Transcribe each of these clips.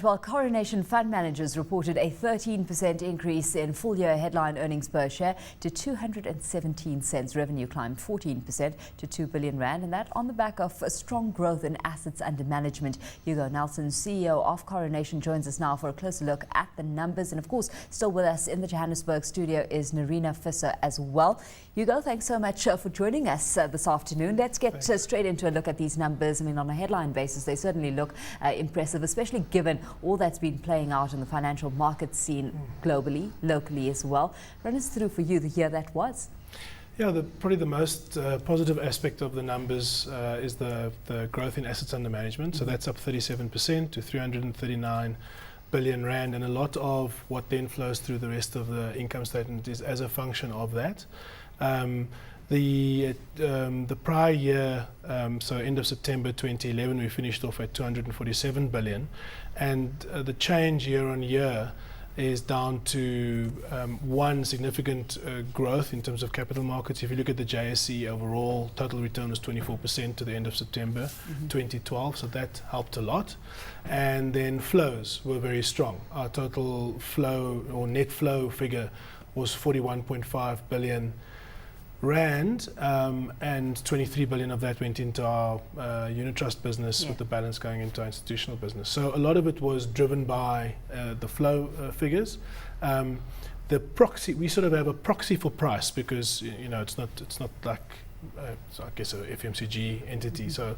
Well, Coronation fund managers reported a 13% increase in full-year headline earnings per share to 217 cents. Revenue climbed 14% to 2 billion rand, and that on the back of a strong growth in assets under management. Hugo Nelson, CEO of Coronation, joins us now for a closer look at the numbers. And of course, still with us in the Johannesburg studio is Nerina Visser as well. Hugo, thanks so much for joining us this afternoon. Let's get straight into a look at these numbers. I mean, on a headline basis, they certainly look impressive, especially given all that's been playing out in the financial market scene globally, locally as well. Run us through for you the year that was. Yeah, probably the most positive aspect of the numbers is the growth in assets under management. So that's up 37% to 339 billion rand, and a lot of what then flows through the rest of the income statement is as a function of that. The prior year, so end of September 2011, we finished off at 247 billion, and the change year on year is down to one significant growth in terms of capital markets. If you look at the JSE overall, total return was 24% to the end of September 2012, so that helped a lot. And then flows were very strong. Our total flow or net flow figure was 41.5 billion rand, and 23 billion of that went into our unit trust business, with the balance going into our institutional business. So a lot of it was driven by the flow figures. The proxy, we sort of have a proxy for price because it's not like so I guess a FMCG entity. So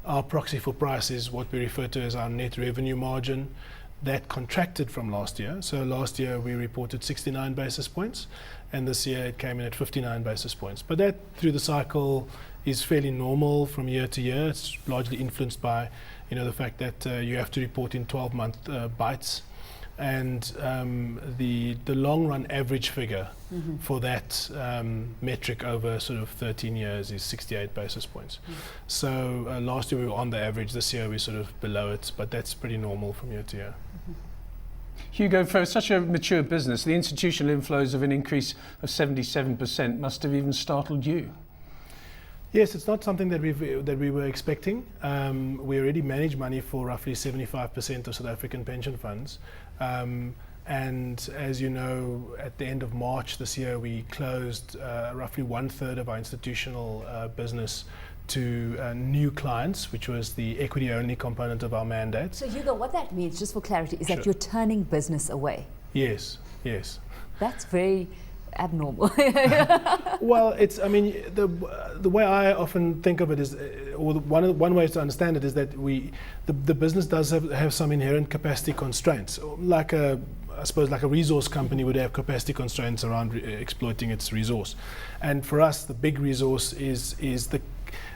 our proxy for price is what we refer to as our net revenue margin. That contracted from last year. So last year we reported 69 basis points, and this year it came in at 59 basis points. But that through the cycle is fairly normal from year to year. It's largely influenced by the fact that you have to report in 12-month bites, and the long run average figure for that metric over sort of 13 years is 68 basis points. So last year we were on the average, this year we're sort of below it, but that's pretty normal from year to year. Hugo, for such a mature business, the institutional inflows of an increase of 77% must have even startled you. Yes, it's not something that we were expecting. We already manage money for roughly 75% of South African pension funds. And as you know, at the end of March this year, we closed roughly 1/3 of our institutional business to new clients, which was the equity-only component of our mandate. So Hugo, what that means, just for clarity, is that you're turning business away? Yes, yes. That's very abnormal. Well, the way I often think of it is, or one way to understand it is that the business does have some inherent capacity constraints, I suppose like a resource company would have capacity constraints around exploiting its resource. And for us, the big resource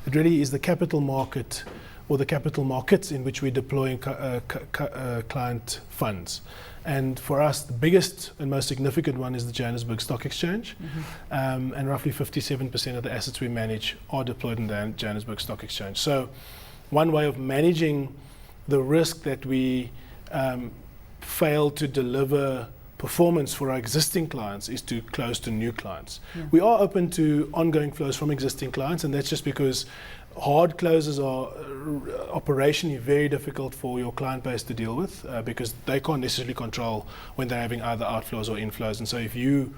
it really is the capital market or the capital markets in which we're deploying client funds. And for us, the biggest and most significant one is the Johannesburg Stock Exchange. And roughly 57% of the assets we manage are deployed in the Johannesburg Stock Exchange. So one way of managing the risk that we fail to deliver performance for our existing clients is to close to new clients. We are open to ongoing flows from existing clients, and that's just because hard closes are operationally very difficult for your client base to deal with because they can't necessarily control when they're having either outflows or inflows. And so if you,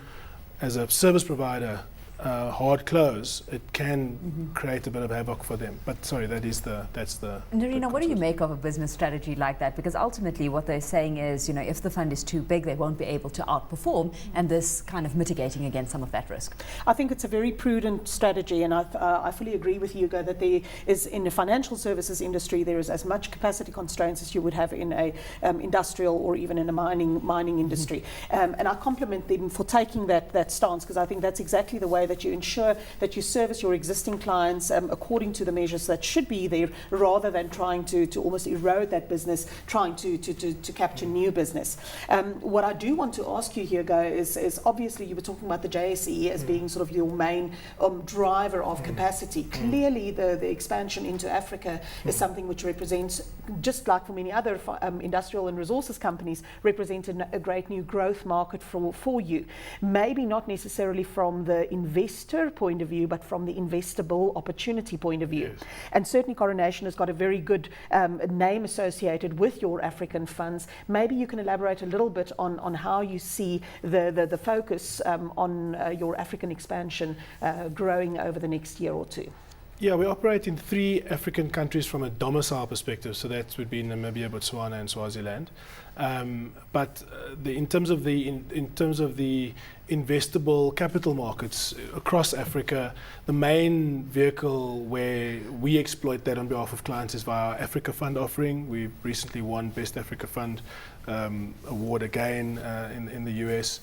as a service provider, hard close, it can create a bit of havoc for them. But sorry, that's the. Nerina, what do you make of a business strategy like that? Because ultimately what they're saying is, if the fund is too big, they won't be able to outperform, and this kind of mitigating against some of that risk. I think it's a very prudent strategy, and I fully agree with Hugo that there is, in the financial services industry, there is as much capacity constraints as you would have in a industrial or even in a mining industry. And I compliment them for taking that stance, because I think that's exactly the way that you ensure that you service your existing clients according to the measures that should be there, rather than trying to almost erode that business, trying to capture new business. What I do want to ask you, Hugo, is obviously you were talking about the JSE as being sort of your main driver of capacity. Clearly the expansion into Africa is something which represents, just like for many other industrial and resources companies, represents a great new growth market for you. Maybe not necessarily from the investment investor point of view, but from the investable opportunity point of view. Yes. And certainly Coronation has got a very good name associated with your African funds. Maybe you can elaborate a little bit on how you see the focus on your African expansion growing over the next year or two. Yeah, we operate in 3 African countries from a domicile perspective, so that would be Namibia, Botswana, and Swaziland. In terms of the investable capital markets across Africa, the main vehicle where we exploit that on behalf of clients is via our Africa Fund offering. We recently won Best Africa Fund award again in the US,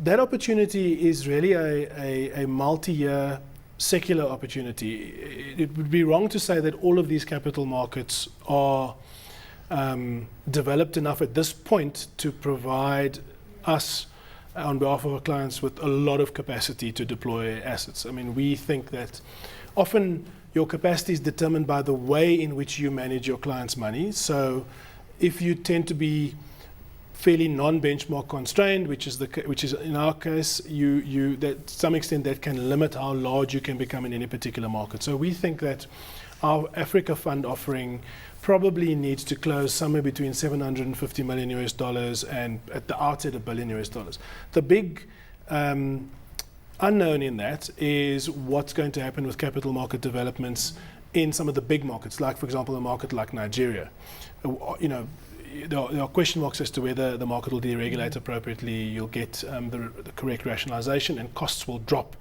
that opportunity is really a multi-year secular opportunity. It would be wrong to say that all of these capital markets are developed enough at this point to provide us, on behalf of our clients, with a lot of capacity to deploy assets. I mean, we think that often your capacity is determined by the way in which you manage your clients' money. So if you tend to be fairly non-benchmark constrained, which is in our case, that to some extent that can limit how large you can become in any particular market. So we think that our Africa Fund offering probably needs to close somewhere between $750 million and at the outset $1 billion. The big unknown in that is what's going to happen with capital market developments in some of the big markets, like for example a market like Nigeria. There are question marks as to whether the market will deregulate appropriately, you'll get the correct rationalization, and costs will drop.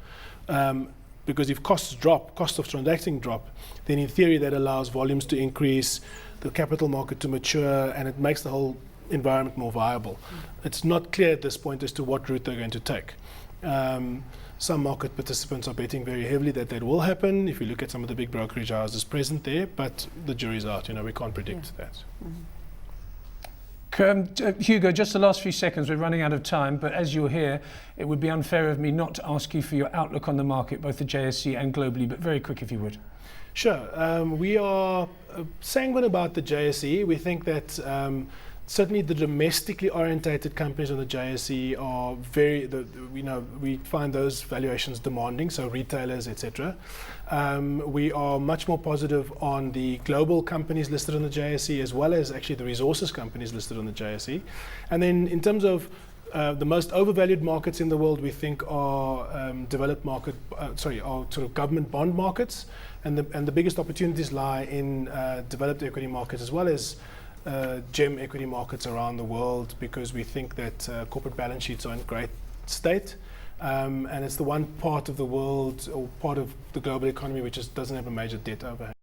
Because if costs of transacting drop, then in theory that allows volumes to increase, the capital market to mature, and it makes the whole environment more viable. It's not clear at this point as to what route they're going to take. Some market participants are betting very heavily that will happen if you look at some of the big brokerage houses present there, but the jury's out, we can't predict that. Mm-hmm. Hugo, just the last few seconds, we're running out of time, but as you're here, it would be unfair of me not to ask you for your outlook on the market, both the JSE and globally, but very quick if you would. Sure. We are sanguine about the JSE. We think that certainly the domestically orientated companies on the JSE are we find those valuations demanding, so retailers, etc. We are much more positive on the global companies listed on the JSE, as well as actually the resources companies listed on the JSE. And then in terms of the most overvalued markets in the world, we think are are sort of government bond markets, and the biggest opportunities lie in developed equity markets as well as gem equity markets around the world, because we think that corporate balance sheets are in great state, and it's the one part of the world or part of the global economy which just doesn't have a major debt overhang.